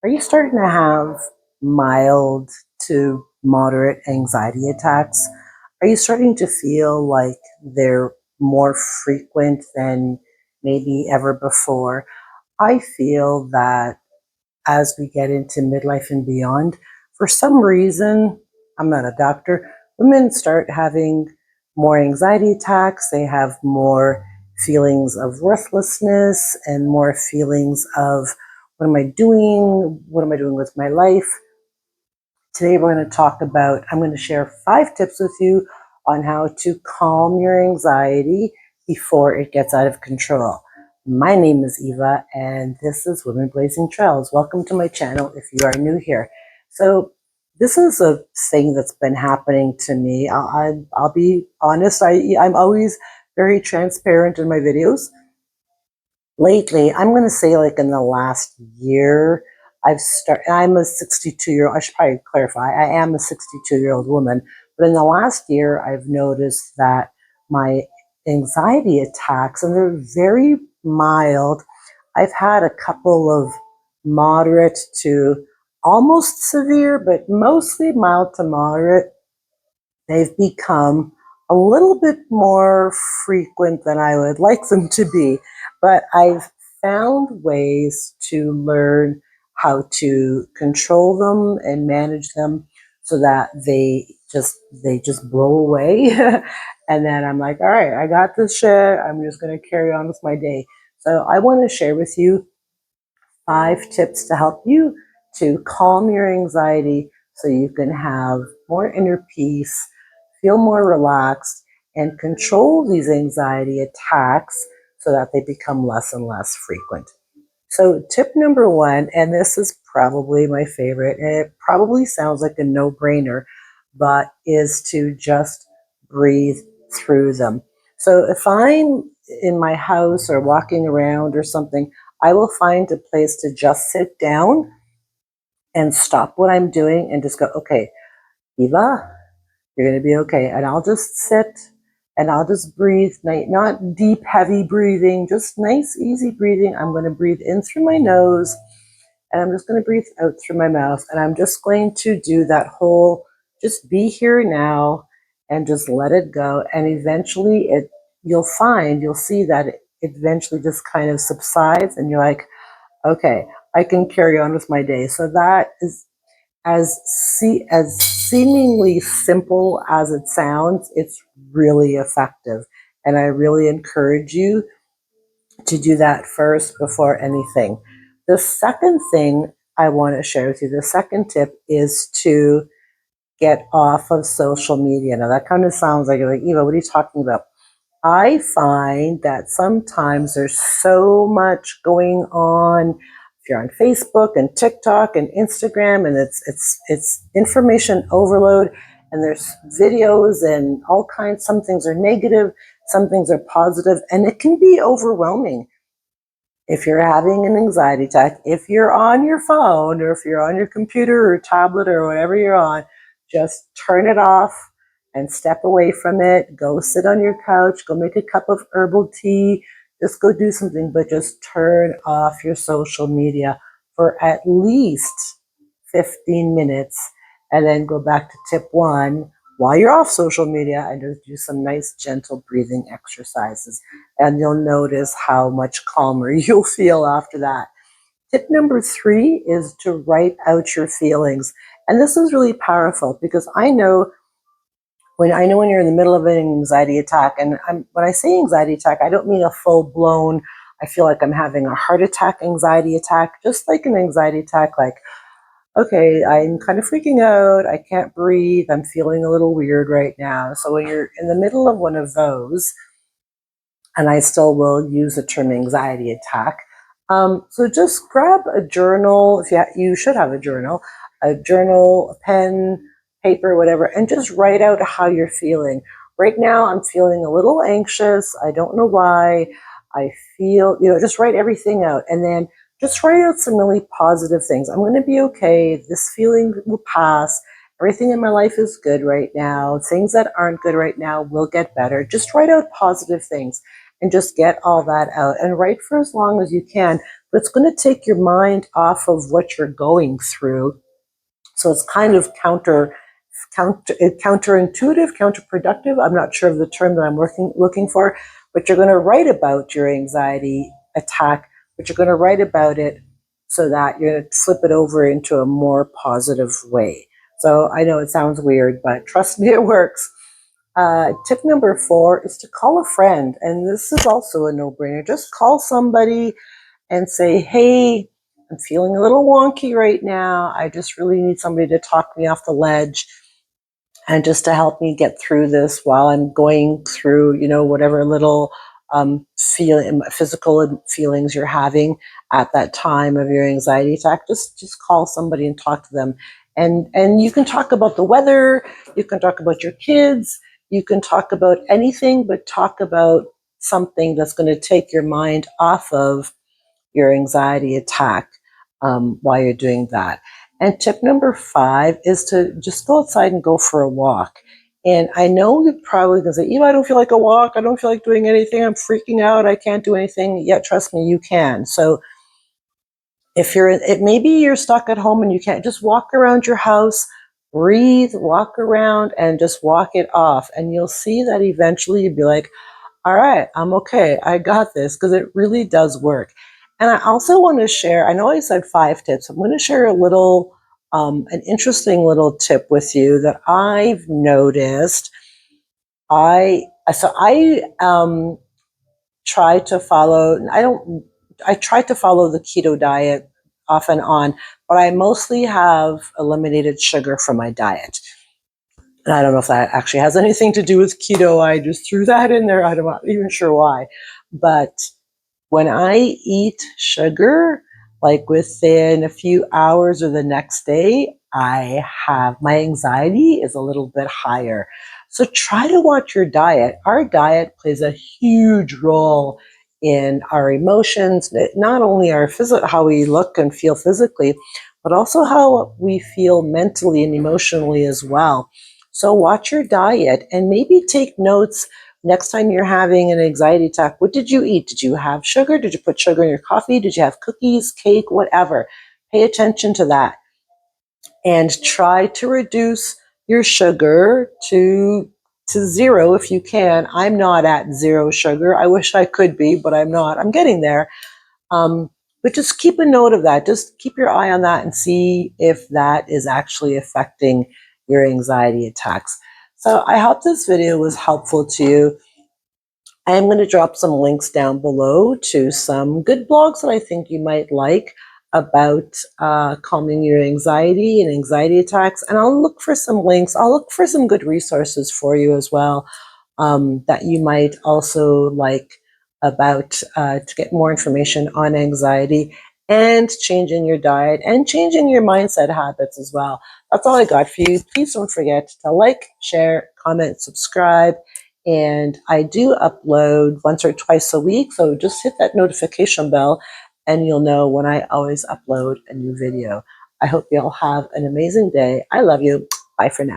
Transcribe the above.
Are you starting to have mild to moderate anxiety attacks? Are you starting to feel like they're more frequent than maybe ever before? I feel that as we get into midlife and beyond, for some reason, I'm not a doctor, women start having more anxiety attacks. They have more feelings of worthlessness and more feelings of what am I doing? What am I doing with my life? Today, we're going to talk about, I'm going to share 5 tips with you on how to calm your anxiety before it gets out of control. My name is Eva, and this is Women Blazing Trails. Welcome to my channel if you are new here. So, this is a thing that's been happening to me. I'll be honest, I'm always very transparent in my videos. Lately, I'm going to say like in the last year, I'm a 62-year-old, I should probably clarify, I am a 62-year-old woman, but in the last year, I've noticed that my anxiety attacks, and they're very mild. I've had a couple of moderate to almost severe, but mostly mild to moderate. They've become a little bit more frequent than I would like them to be, but I've found ways to learn how to control them and manage them so that they just blow away. And then I'm like, all right, I got this shit. I'm just going to carry on with my day. So I want to share with you 5 tips to help you to calm your anxiety so you can have more inner peace, feel more relaxed, and control these anxiety attacks so that they become less and less frequent. So, tip number 1, and this is probably my favorite, and it probably sounds like a no brainer, but is to just breathe through them. So, if I'm in my house or walking around or something, I will find a place to just sit down and stop what I'm doing and just go, okay, Eva, you're going to be okay. And I'll just sit and I'll just breathe, not deep, heavy breathing, just nice, easy breathing. I'm going to breathe in through my nose and I'm just going to breathe out through my mouth. And I'm just going to do that whole, just be here now and just let it go. And eventually you'll see that it eventually just kind of subsides and you're like, okay, I can carry on with my day. So that is as seemingly simple as it sounds, it's really effective. And I really encourage you to do that first before anything. The second thing I want to share with you, the second tip is to get off of social media. Now that kind of sounds like, Eva, what are you talking about? I find that sometimes there's so much going on. If you're on Facebook and TikTok and Instagram, and it's information overload, and there's videos and all kinds. Some things are negative, some things are positive, and it can be overwhelming. If you're having an anxiety attack, if you're on your phone or if you're on your computer or tablet or whatever you're on, just turn it off and step away from it. Go sit on your couch, go make a cup of herbal tea, just go do something, but just turn off your social media for at least 15 minutes and then go back to tip 1 while you're off social media and just do some nice gentle breathing exercises. And you'll notice how much calmer you'll feel after that. Tip number 3 is to write out your feelings. And this is really powerful because I know when you're in the middle of an anxiety attack, and when I say anxiety attack, I don't mean a full blown, I feel like I'm having a heart attack anxiety attack, just like an anxiety attack, like, okay, I'm kind of freaking out. I can't breathe. I'm feeling a little weird right now. So when you're in the middle of one of those, and I still will use the term anxiety attack. So just grab a journal. If you should have a journal, a pen, paper, whatever, and just write out how you're feeling. Right now, I'm feeling a little anxious. I don't know why. I feel, just write everything out. And then just write out some really positive things. I'm going to be okay. This feeling will pass. Everything in my life is good right now. Things that aren't good right now will get better. Just write out positive things and just get all that out and write for as long as you can. but it's going to take your mind off of what you're going through. So it's kind of counterintuitive, counterproductive. I'm not sure of the term that I'm looking for, but you're going to write about your anxiety attack, but you're going to write about it so that you're going to flip it over into a more positive way. So I know it sounds weird, but trust me, it works. Tip number 4 is to call a friend. And this is also a no-brainer. Just call somebody and say, hey, I'm feeling a little wonky right now. I just really need somebody to talk me off the ledge and just to help me get through this while I'm going through, whatever little physical feelings you're having at that time of your anxiety attack. Just call somebody and talk to them. And you can talk about the weather, you can talk about your kids, you can talk about anything, but talk about something that's going to take your mind off of your anxiety attack while you're doing that. And tip number 5 is to just go outside and go for a walk. And I know you're probably going to say, I don't feel like a walk. I don't feel like doing anything. I'm freaking out. I can't do anything. Yet, trust me, you can. So if maybe you're stuck at home and you can't, just walk around your house, breathe, walk around and just walk it off. And you'll see that eventually you'll be like, all right, I'm okay. I got this, because it really does work. And I also want to share, I know I said 5 tips. I'm going to share an interesting little tip with you that I've noticed. I try to follow, I try to follow the keto diet off and on, but I mostly have eliminated sugar from my diet. And I don't know if that actually has anything to do with keto. I just threw that in there. I'm not even sure why. But when I eat sugar, like within a few hours or the next day, my anxiety is a little bit higher. So try to watch your diet. Our diet plays a huge role in our emotions, not only how we look and feel physically, but also how we feel mentally and emotionally as well. So watch your diet and maybe take notes next time you're having an anxiety attack. What did you eat? Did you have sugar? Did you put sugar in your coffee? Did you have cookies, cake, whatever? Pay attention to that and try to reduce your sugar to 0 if you can. I'm not at 0 sugar. I wish I could be, but I'm not. I'm getting there. But just keep a note of that. Just keep your eye on that and see if that is actually affecting your anxiety attacks. So I hope this video was helpful to you. I am going to drop some links down below to some good blogs that I think you might like about calming your anxiety and anxiety attacks. And I'll look for some links. I'll look for some good resources for you as well that you might also like about to get more information on anxiety and changing your diet and changing your mindset habits as well. That's all I got for you. Please don't forget to like, share, comment, subscribe. And I do upload once or twice a week, so just hit that notification bell and you'll know when I always upload a new video. I hope you all have an amazing day. I love you. Bye for now.